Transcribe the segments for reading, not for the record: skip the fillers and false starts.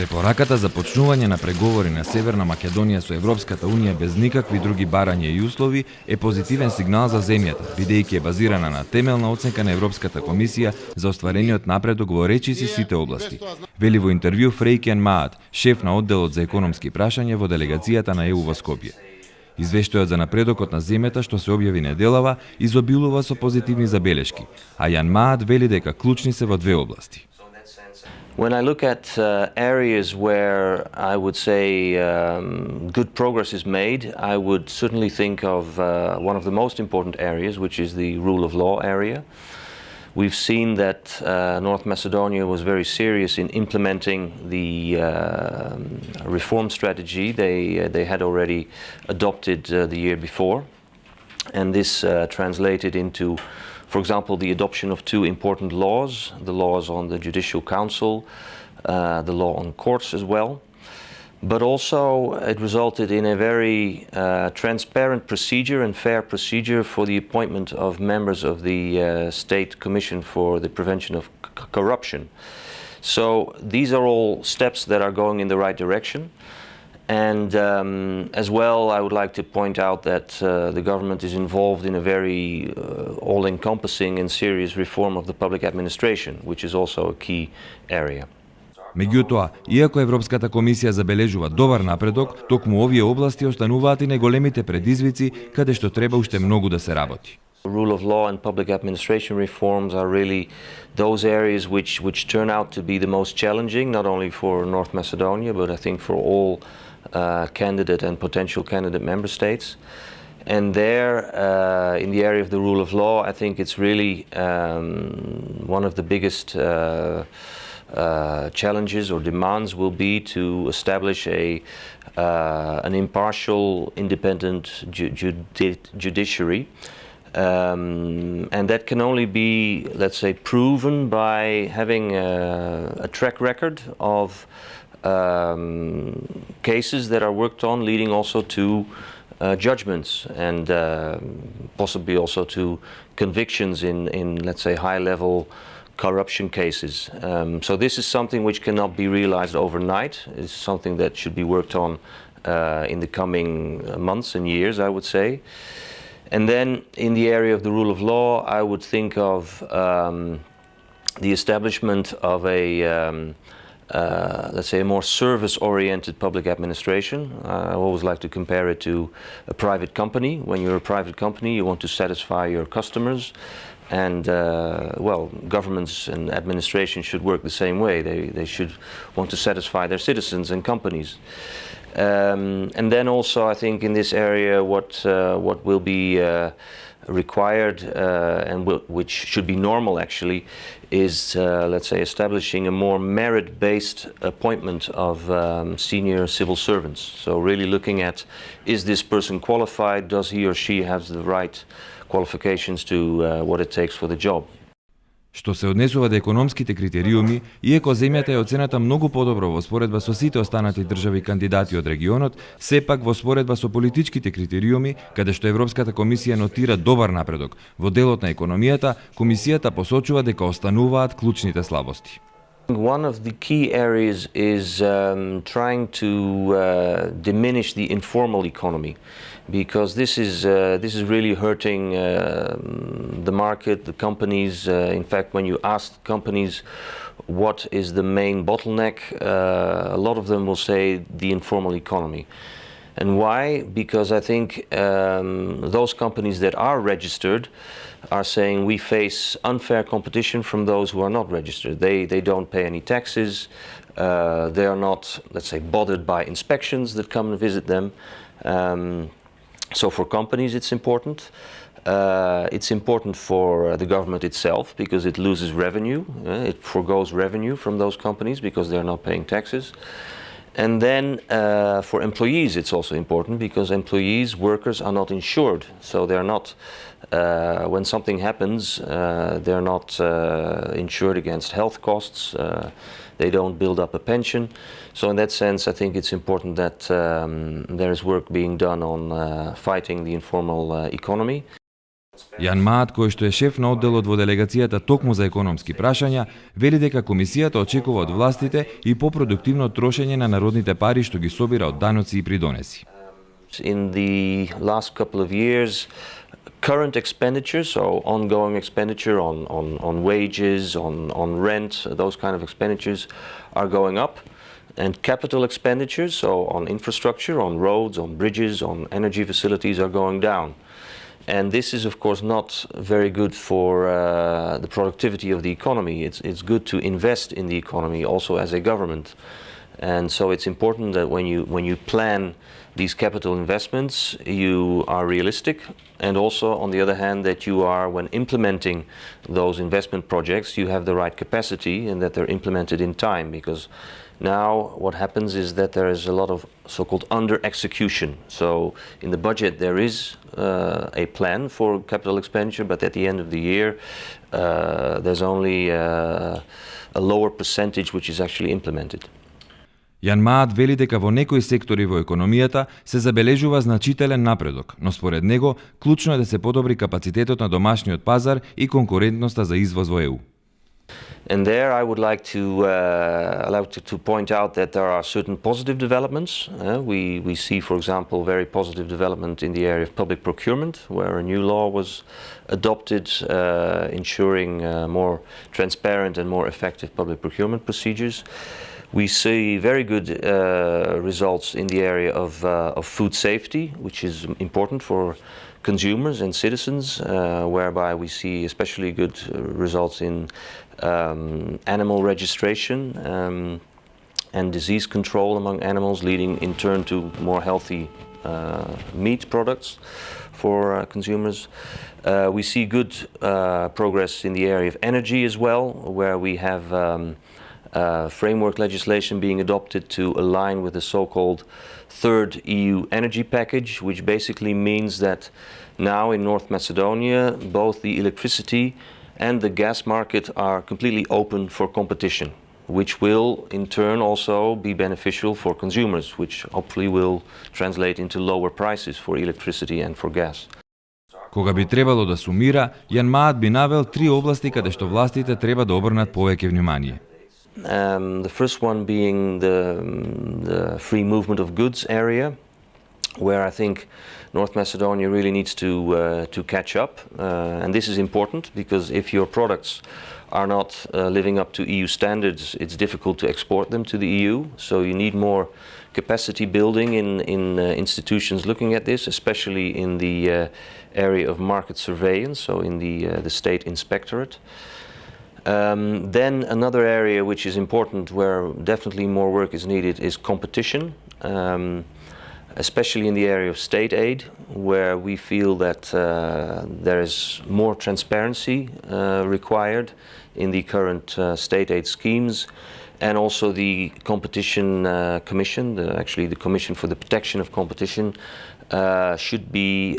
Препораката за почнување на преговори на Северна Македонија со Европската Унија без никакви други барања и услови е позитивен сигнал за земјата, бидејќи е базирана на темелна оценка на Европската комисија за остварениот напредок во речиси сите области. Вели во интервју Фрејк Јанмаат, шеф на одделот за економски прашања во делегацијата на ЕУ во Скопје. Извештајот за напредокот на земјата што се објави неделава изобилува со позитивни забелешки, а Јанмаат вели дека клучни се во две области. When I look at areas where I would say good progress is made, I would certainly think of one of the most important areas, which is the rule of law area. We've seen that North Macedonia was very serious in implementing the reform strategy they had already adopted the year before, and this translated into, for example, the adoption of two important laws, the laws on the Judicial Council, the law on courts as well. But also it resulted in a very transparent procedure and fair procedure for the appointment of members of the State Commission for the Prevention of Corruption. So these are all steps that are going in the right direction. And as well, I would like to point out that the government is involved in a very all-encompassing and serious reform of the public administration, which is also a key area. Меѓутоа, иако Европската комисија забележува добар напредок, токму овие области остануваат и најголемите предизвици каде што треба уште многу да се работи. Rule of law and public administration reforms are really those areas which turn out to be the most challenging, not only for North Macedonia, but I think for all candidate and potential candidate member states. And there, in the area of the rule of law, I think it's really one of the biggest challenges or demands will be to establish an impartial, independent judiciary. And that can only be, let's say, proven by having a track record of cases that are worked on, leading also to judgments and possibly also to convictions in let's say, high-level corruption cases. So this is something which cannot be realized overnight. It's something that should be worked on in the coming months and years, I would say. And then in the area of the rule of law, I would think of the establishment of a let's say a more service-oriented public administration. I always like to compare it to a private company. When you're a private company, you want to satisfy your customers, and well, governments and administration should work the same way. They should want to satisfy their citizens and companies. And then also, I think in this area, what will be required and which should be normal actually is let's say establishing a more merit-based appointment of senior civil servants. So really looking at, is this person qualified? Does he or she have the right qualifications to what it takes for the job? Што се однесува до економските критериуми, иако земјата е оцената многу подобро во споредба со сите останати држави кандидати од регионот, сепак во споредба со политичките критериуми, каде што Европската комисија нотира добар напредок во делот на економијата, комисијата посочува дека остануваат клучните слабости. One of the key areas is trying to diminish the informal economy, because this is really hurting the market, the companies. In fact, when you ask companies what is the main bottleneck, a lot of them will say the informal economy. And why? Because I think those companies that are registered are saying we face unfair competition from those who are not registered. They don't pay any taxes. They are not, let's say, bothered by inspections that come and visit them. So for companies it's important. It's important for the government itself because it loses revenue. It forgoes revenue from those companies because they're not paying taxes. And then for employees it's also important because employees, workers are not insured. So they're not, when something happens, they're not insured against health costs. They don't build up a pension. So in that sense, I think it's important that there is work being done on fighting the informal economy. Јанмаат, кој што е шеф на одделот во делегацијата токму за економски прашања, вели дека комисијата очекува од властите и попродуктивно трошење на народните пари што ги собира од даноци и придонеси. In the last couple of years, current expenditure, so ongoing expenditure on wages, on rent, those kind of expenditures are going up. And capital expenditures, so on infrastructure, on roads, on bridges, on energy facilities are going down. And this is, of course, not very good for the productivity of the economy. It's good to invest in the economy also as a government. And so it's important that when you plan these capital investments, you are realistic, and also, on the other hand, that you are, when implementing those investment projects, you have the right capacity and that they're implemented in time, because now what happens is that there is a lot of so-called under-execution. So in the budget there is a plan for capital expenditure, but at the end of the year there's only a lower percentage which is actually implemented. Јанмаат вели дека во некои сектори во економијата се забележува значителен напредок, но според него клучно е да се подобри капацитетот на домашниот пазар и конкурентноста за извоз во ЕУ. And there I would like to point out that there are certain positive developments. We see, for example, very positive development in the area of public procurement, where a new law was adopted ensuring more transparent and more effective public procurement procedures. We see very good results in the area of food safety, which is important for consumers and citizens, whereby we see especially good results in animal registration and disease control among animals, leading in turn to more healthy meat products for consumers. We see good progress in the area of energy as well, where we have framework legislation being adopted to align with the so-called third EU energy package, which basically means that now in North Macedonia both the electricity and the gas market are completely open for competition, which will in turn also be beneficial for consumers, which hopefully will translate into lower prices for electricity and for gas. Кога би требало да сумира, Јанмаат би навел 3 области каде што властите треба да обрнат повеќе внимание. The first one being the free movement of goods area, where I think North Macedonia really needs to catch up, and this is important because if your products are not living up to EU standards, it's difficult to export them to the EU. So you need more capacity building in institutions looking at this, especially in the area of market surveillance, so in the state inspectorate. Then another area which is important, where definitely more work is needed, is competition, especially in the area of state aid, where we feel that there is more transparency required in the current state aid schemes, and also the competition commission, actually the Commission for the Protection of Competition, should be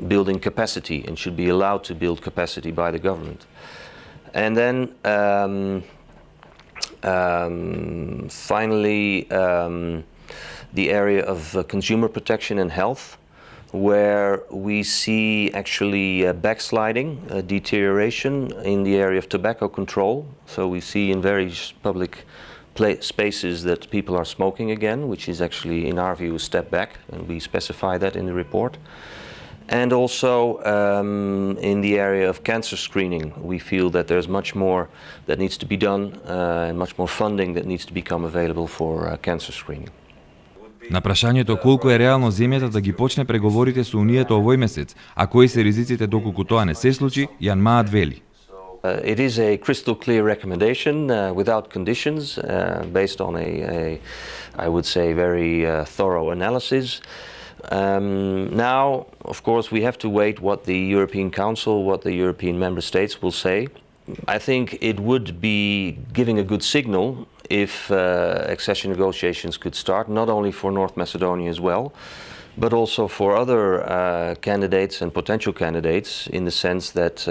building capacity and should be allowed to build capacity by the government. And then finally, the area of consumer protection and health, where we see actually backsliding, deterioration in the area of tobacco control. So we see in various public spaces that people are smoking again, which is actually, in our view, a step back, and we specify that in the report. And also in the area of cancer screening, we feel that there's much more that needs to be done and much more funding that needs to become available for cancer screening. На прашањето колку е реално земјата да ги почне преговорите со Унијата овој месец, а кои се ризиците доколку тоа не се случи, Јанмаат вели. It is a crystal clear recommendation without conditions, based on I would say, very thorough analysis. Now, of course, we have to wait what the European Council, what the European member states will say. I think it would be giving a good signal if accession negotiations could start, not only for North Macedonia as well, but also for other candidates and potential candidates, in the sense that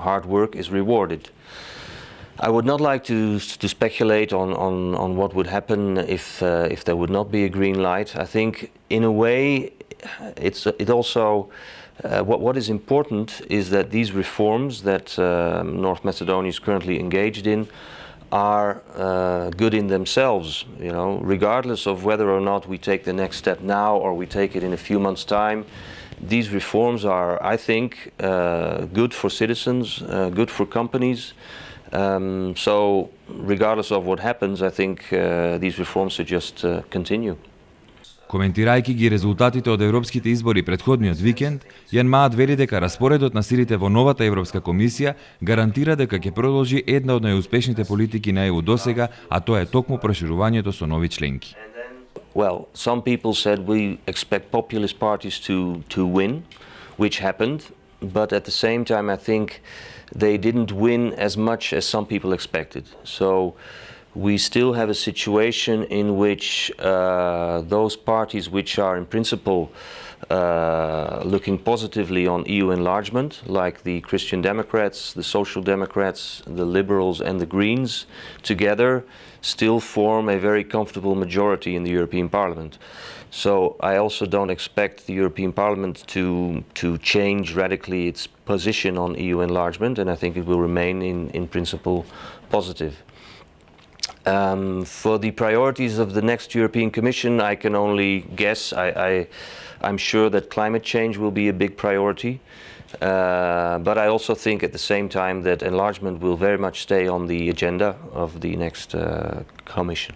hard work is rewarded. I would not like to speculate on what would happen if there would not be a green light. I think, in a way, it also What is important is that these reforms that North Macedonia is currently engaged in are good in themselves, you know, regardless of whether or not we take the next step now or we take it in a few months' time. These reforms are, I think, good for citizens, good for companies. So regardless of what happens, I think these reforms should just continue. Коментирајќи ги резултатите од европските избори претходниот викенд, Јанмаат вели дека распоредот на силите во новата Европска комисија гарантира дека ќе продолжи една од најуспешните политики на ЕУ досега, а тоа е токму проширувањето со нови членки. Well, some people said we expect populist parties to win, which happened, but at the same time I think they didn't win as much as some people expected. So we still have a situation in which those parties which are in principle looking positively on EU enlargement, like the Christian Democrats, the Social Democrats, the Liberals and the Greens, together still form a very comfortable majority in the European Parliament. So I also don't expect the European Parliament to change radically its position on EU enlargement, and I think it will remain in principle positive. For the priorities of the next European Commission, I can only guess. I'm sure that climate change will be a big priority, but I also think at the same time that enlargement will very much stay on the agenda of the next Commission.